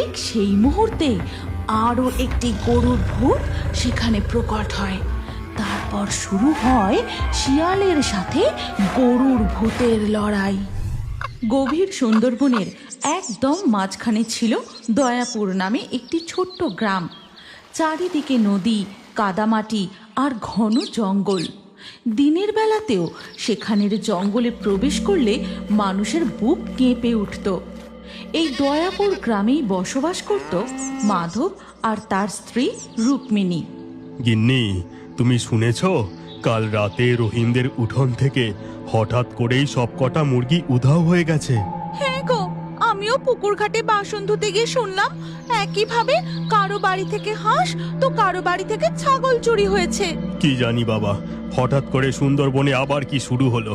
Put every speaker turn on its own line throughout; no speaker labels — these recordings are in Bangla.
ঠিক সেই মুহূর্তে আরো একটি গরুর ভূত সেখানে প্রকট হয়। তারপর শুরু হয় শিয়ালের সাথে গরুর ভূতের লড়াই। গভীর সুন্দরবনের একদম মাঝখানে ছিল দয়াপুর নামে একটি ছোট্ট গ্রাম। চারিদিকে নদী, কাদামাটি আর ঘন জঙ্গল। দিনের বেলাতেও সেখানের জঙ্গলে প্রবেশ করলে মানুষের বুক কেঁপে উঠত। এই দয়াপুর গ্রামেই বসবাস করত মাধব আর তার স্ত্রী রুক্মিণী।
গিন্নি, তুমি শুনেছ কাল রাতে রহিমদের উঠোন থেকে হঠাৎ করেই সব কটা মুরগি উধাও হয়ে গেছে?
হ্যাঁ গো, আমিও পুকুর ঘাটে বাসন ধুতে গিয়ে শুনলাম একইভাবে কারো বাড়ি থেকে হাঁস তো কারো বাড়ি থেকে ছাগল চুরি হয়েছে।
কি জানি বাবা, হঠাৎ করে সুন্দরবনে আবার কি শুরু হলো।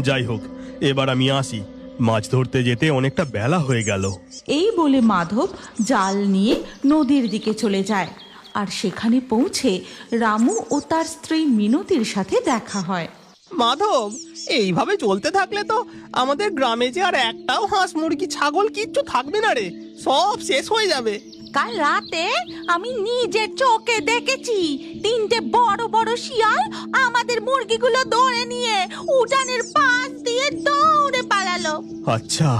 যাই হোক, এবার আমি আসি, মাছ ধরতে যেতে অনেকটা বেলা হয়ে গেল।
এই বলে মাধব জাল নিয়ে নদীর দিকে চলে যায়। আর সেখানে পৌঁছে রামু ও তার স্ত্রী মিনতির সাথে দেখা হয়।
মাধব, এইভাবে চলতে থাকলে তো আমাদের গ্রামে যে আর একটাও হাঁস মুরগি ছাগল কিচ্ছু থাকবে না রে, সব শেষ হয়ে যাবে।
কাল রাতে আমি নিজের চোখে দেখেছি তিনটে বড় বড় শিয়াল আমাদের মুরগিগুলো ধরে নিয়ে উঠানের পাশ দিয়ে দৌড়ে পালালো।
আচ্ছা,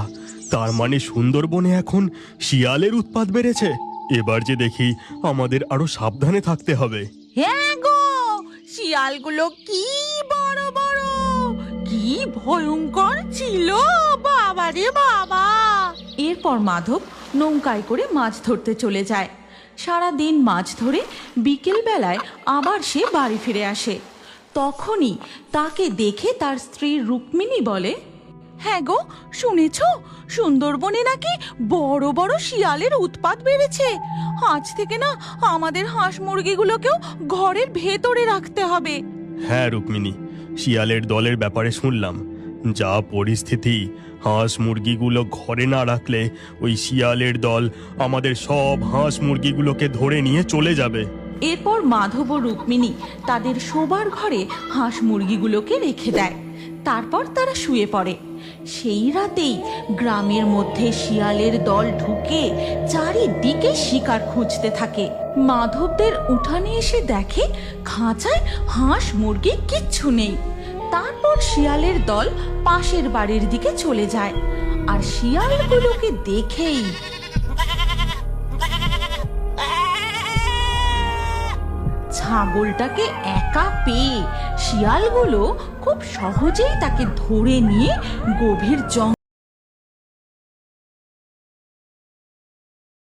তার মানে সুন্দরবনে এখন শিয়ালের উৎপাত বেড়েছে। এবার যে দেখি আমাদের আরো সাবধানে থাকতে হবে।
হ্যাঁ গো, শিয়ালগুলো কি বড় বড়, কি ভয়ঙ্কর ছিল, বাবারে বাবা। এরপর মাধব নৌকায় করে মাছ ধরতে চলে যায়। সারা দিন মাছ ধরে বিকেল বেলায় আবার সে বাড়ি ফিরে আসে। তখনই তাকে দেখে তার স্ত্রী রুক্মিণী বলে, হ্যাঁ গো, শুনেছ সুন্দরবনে নাকি বড় বড় শিয়ালের উৎপাত বেড়েছে। আজ থেকে না আমাদের হাঁস মুরগিগুলোকেও ঘরের ভেতরে রাখতে হবে।
হ্যাঁ রুক্মিণী, শিয়ালের দলের ব্যাপারে শুনলাম। যা পরিস্থিতি, হাঁস মুরগিগুলো ঘরে না রাখলে ওই শিয়ালের দল আমাদের সব হাঁস মুরগিগুলোকে ধরে নিয়ে চলে যাবে।
এরপর মাধব ও রুক্মিণী তাদের শোবার ঘরে হাঁস মুরগিগুলোকে রেখে দেয়। তারপর তারা শুয়ে পড়ে। সেই রাতেই গ্রামের মধ্যে শিয়ালের দল ঢুকে চারিদিকে শিকার খুঁজতে থাকে। মাধবদের উঠানে এসে দেখে খাঁচায় হাঁস মুরগি কিচ্ছু নেই। তারপর শিয়ালের দল পাশের বাড়ির দিকে চলে যায়। আর শিয়ালগুলোকে দেখেই ছাগলটাকে একা পেয়ে শিয়ালগুলো খুব সহজেই তাকে ধরে নিয়ে গভীর জঙ্গল